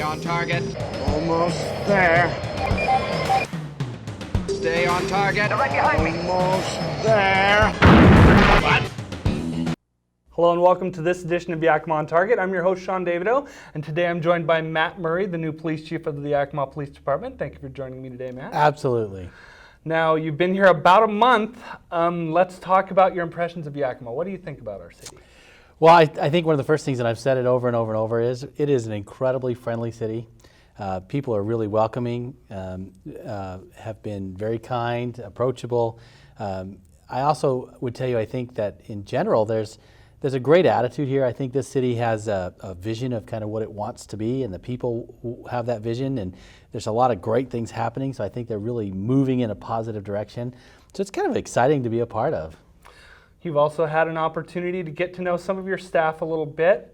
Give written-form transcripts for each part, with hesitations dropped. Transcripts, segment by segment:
on target. Almost there. Stay on target. Right behind me. Almost there. Hello and welcome to this edition of Yakima On Target. I'm your host, Sean Davido, and today I'm joined by Matt Murray, the new police chief of the Yakima Police Department. Thank you for joining me today, Matt. Absolutely. Now, you've been here about a month. Let's talk about your impressions of Yakima. What do you think about our city? Well, I think one of the first things, and I've said it over and over and over, is it is an incredibly friendly city. People are really welcoming, have been very kind, approachable. I also would tell you, I think that in general, there's a great attitude here. I think this city has a vision of kind of what it wants to be, and the people have that vision, and there's a lot of great things happening, so I think they're really moving in a positive direction. So it's kind of exciting to be a part of. You've also had an opportunity to get to know some of your staff a little bit.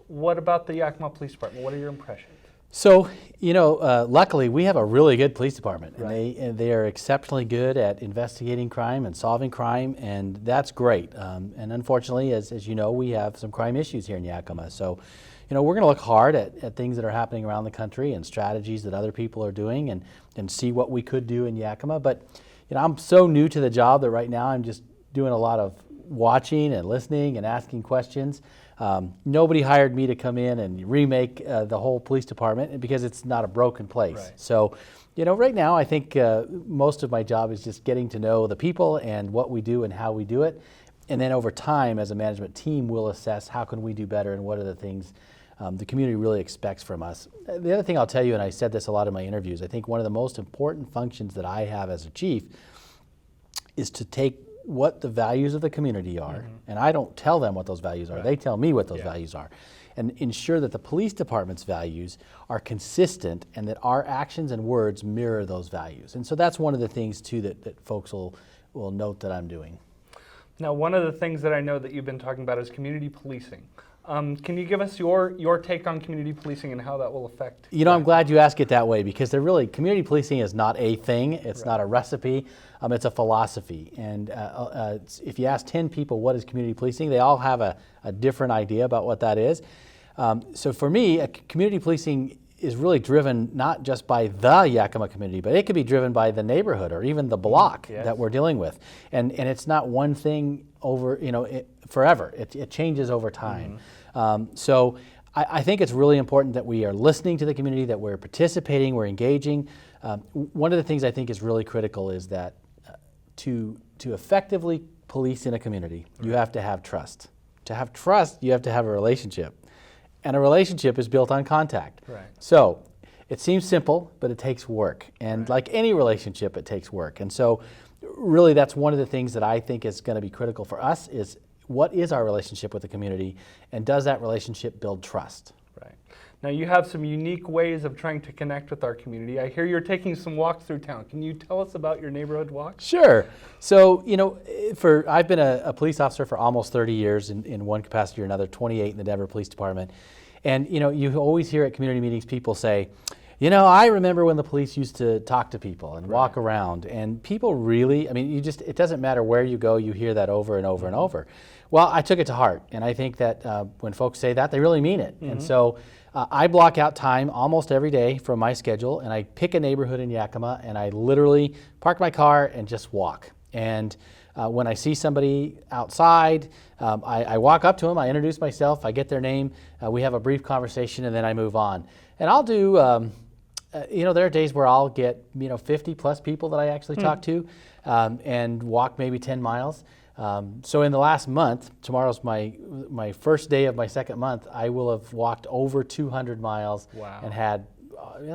What about the Yakima Police Department? What are your impressions? So, luckily we have a really good police department, Right. and they are exceptionally good at investigating crime and solving crime, and that's great. And unfortunately, as you know, we have some crime issues here in Yakima. So, we're going to look hard at things that are happening around the country and strategies that other people are doing, and see what we could do in Yakima. But, I'm so new to the job that right now I'm just doing a lot of watching and listening and asking questions. Nobody hired me to come in and remake the whole police department because it's not a broken place. Right. So, right now I think most of my job is just getting to know the people and what we do and how we do it. And then over time, as a management team, we'll assess how can we do better and what are the things the community really expects from us. The other thing I'll tell you, and I said this a lot in my interviews, I think one of the most important functions that I have as a chief is to take what the values of the community are, and I don't tell them what those values are, Right. they tell me what those Yeah. values are, and ensure that the police department's values are consistent and that our actions and words mirror those values. And so that's one of the things too that folks will note that I'm doing. Now, one of the things that I know that you've been talking about is community policing. Can you give us your take on community policing and how that will affect? I'm glad you ask it that way, because community policing is not a thing, it's Right. not a recipe, it's a philosophy. And if you ask 10 people what is community policing, they all have a different idea about what that is. So for me, community policing is really driven not just by the Yakima community, but it could be driven by the neighborhood or even the block Yes. that we're dealing with. And it's not one thing over, forever. It changes over time. So I think it's really important that we are listening to the community, that we're participating, we're engaging. One of the things I think is really critical is that to effectively police in a community, you have to have trust. To have trust, you have to have a relationship. And a relationship is built on contact. Right. So it seems simple, but it takes work. And like any relationship, it takes work. And so really that's one of the things that I think is going to be critical for us is what is our relationship with the community, and does that relationship build trust? Right. Now, you have some unique ways of trying to connect with our community. I hear you're taking some walks through town. Can you tell us about your neighborhood walks? Sure. So, I've been a police officer for almost 30 years in one capacity or another, 28 in the Denver Police Department. And, you always hear at community meetings people say, I remember when the police used to talk to people and walk around, and people really, it doesn't matter where you go, you hear that over and over and over. Well, I took it to heart, and I think that when folks say that, they really mean it. And so I block out time almost every day from my schedule, and I pick a neighborhood in Yakima, and I literally park my car and just walk. And when I see somebody outside, I walk up to them, I introduce myself, I get their name, we have a brief conversation, and then I move on. And I'll do, there are days where I'll get 50 plus people that I actually talk to and walk maybe 10 miles. So in the last month, tomorrow's my first day of my second month, I will have walked over 200 miles. Wow. And had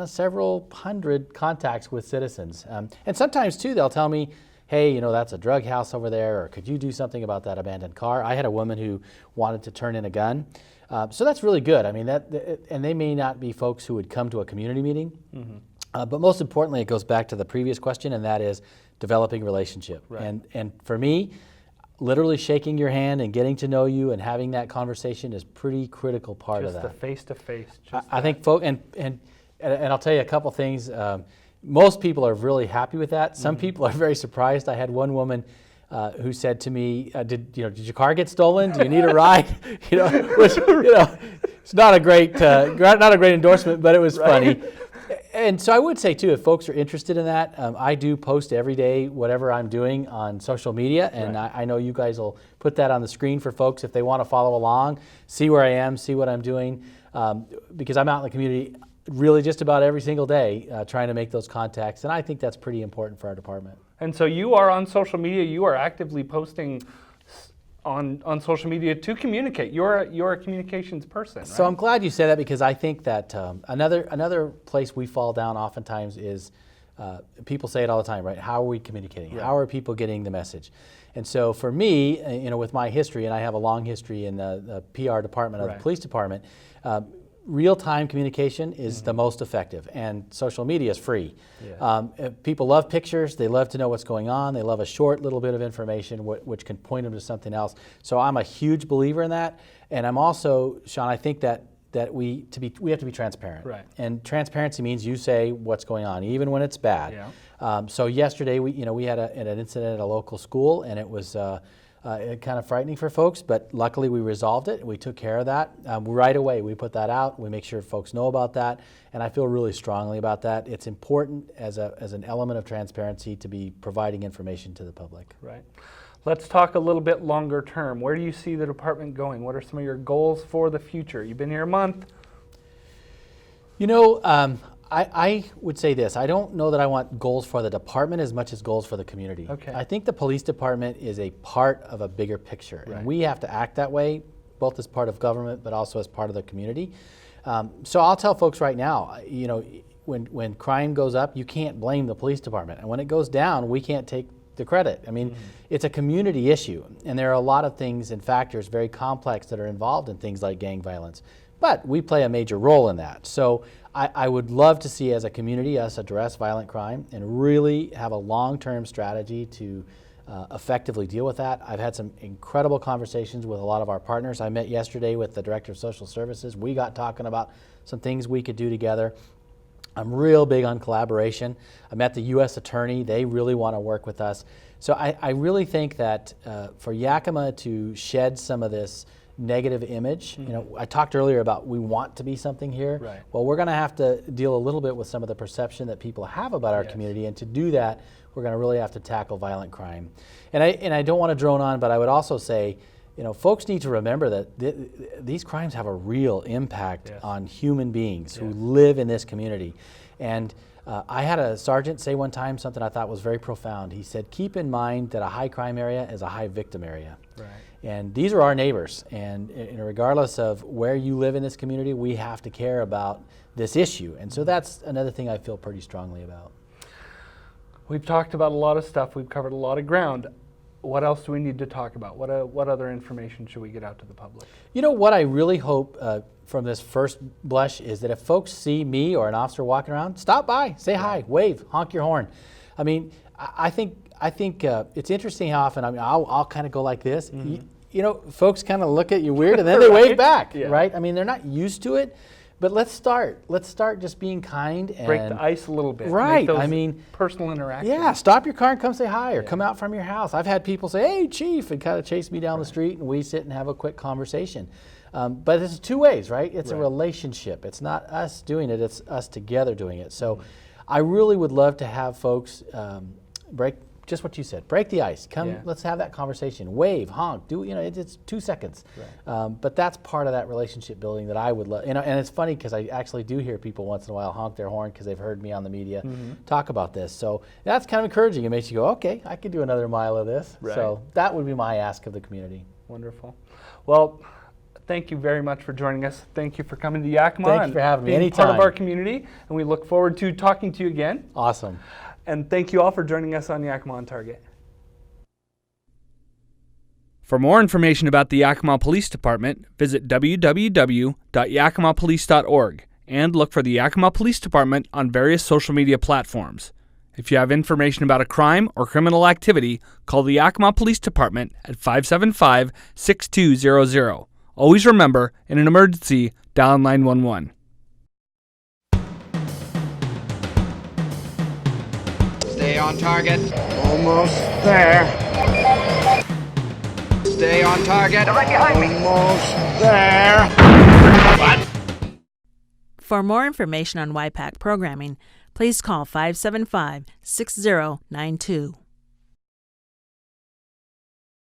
several hundred contacts with citizens. And sometimes too, they'll tell me, hey, that's a drug house over there, or could you do something about that abandoned car? I had a woman who wanted to turn in a gun. So that's really good. And they may not be folks who would come to a community meeting, but most importantly, it goes back to the previous question, and that is developing relationship. Right. And for me, literally shaking your hand and getting to know you and having that conversation is pretty critical part of that. Just the face-to-face. I think folks, and I'll tell you a couple things. Most people are really happy with that. Some people are very surprised. I had one woman who said to me, "Did your car get stolen? Do you need a ride?" It's not a great endorsement, but it was funny. And so I would say too, if folks are interested in that, I do post every day whatever I'm doing on social media, and I know you guys will put that on the screen for folks if they want to follow along, see where I am, see what I'm doing, because I'm out in the community really just about every single day trying to make those contacts, and I think that's pretty important for our department. And so you are on social media, you are actively posting on social media to communicate. You're a communications person, right? So I'm glad you said that, because I think that another place we fall down oftentimes is people say it all the time, right? How are we communicating? How are people getting the message? And so for me, with my history, and I have a long history in the PR department of the police department, real-time communication is the most effective, and social media is free. People love pictures, they love to know what's going on, they love a short little bit of information which can point them to something else. So I'm a huge believer in that, and I'm also, Sean, I think that we have to be transparent. Right. And transparency means you say what's going on, even when it's bad. So yesterday we had an incident at a local school, and it was kind of frightening for folks, but luckily we resolved it. We took care of that right away. We put that out. We make sure folks know about that, and I feel really strongly about that. It's important as an element of transparency to be providing information to the public. Right. Let's talk a little bit longer term. Where do you see the department going? What are some of your goals for the future? You've been here a month. I would say this. I don't know that I want goals for the department as much as goals for the community. Okay. I think the police department is a part of a bigger picture. Right. And we have to act that way, both as part of government, but also as part of the community. So I'll tell folks right now, when crime goes up, you can't blame the police department. And when it goes down, we can't take the credit. I mean, it's a community issue. And there are a lot of things and factors, very complex, that are involved in things like gang violence. But we play a major role in that. So I would love to see, as a community, us address violent crime and really have a long-term strategy to effectively deal with that. I've had some incredible conversations with a lot of our partners. I met yesterday with the Director of Social Services. We got talking about some things we could do together. I'm real big on collaboration. I met the U.S. Attorney. They really want to work with us. So I really think that for Yakima to shed some of this negative image. I talked earlier about we want to be something here. Right. Well, we're going to have to deal a little bit with some of the perception that people have about our community, and to do that, we're going to really have to tackle violent crime. And I don't want to drone on, but I would also say, folks need to remember that these crimes have a real impact on human beings who live in this community. And I had a sergeant say one time something I thought was very profound. He said, keep in mind that a high crime area is a high victim area. Right. And these are our neighbors, and regardless of where you live in this community, we have to care about this issue. And so that's another thing I feel pretty strongly about. We've talked about a lot of stuff. We've covered a lot of ground. What else do we need to talk about? What other information should we get out to the public? What I really hope from this first blush is that if folks see me or an officer walking around, stop by, say hi, wave, honk your horn. I mean, I think it's interesting how often, I'll kind of go like this. Folks kind of look at you weird, and then they wave back, right? I mean, they're not used to it, but let's start just being kind and break the ice a little bit. Right. Make those personal interactions. Yeah, stop your car and come say hi, or come out from your house. I've had people say, "Hey, Chief," and kind of chase me down the street, and we sit and have a quick conversation. But it's two ways, right? It's a relationship. It's not us doing it, it's us together doing it. So I really would love to have folks break just what you said. Break the ice. Come, let's have that conversation. Wave, honk. It's 2 seconds. Right. But that's part of that relationship building that I would love. And it's funny because I actually do hear people once in a while honk their horn because they've heard me on the media talk about this. So that's kind of encouraging. It makes you go, okay, I could do another mile of this. Right. So that would be my ask of the community. Wonderful. Well, thank you very much for joining us. Thank you for coming to Yakima. Thank you for having me. Being Anytime. part of our community, and we look forward to talking to you again. Awesome. And thank you all for joining us on Yakima On Target. For more information about the Yakima Police Department, visit www.yakimapolice.org and look for the Yakima Police Department on various social media platforms. If you have information about a crime or criminal activity, call the Yakima Police Department at 575-6200. Always remember, in an emergency, dial 911. Stay on target. Almost there. Stay on target. Almost there. What? For more information on YPAC programming, please call 575-6092.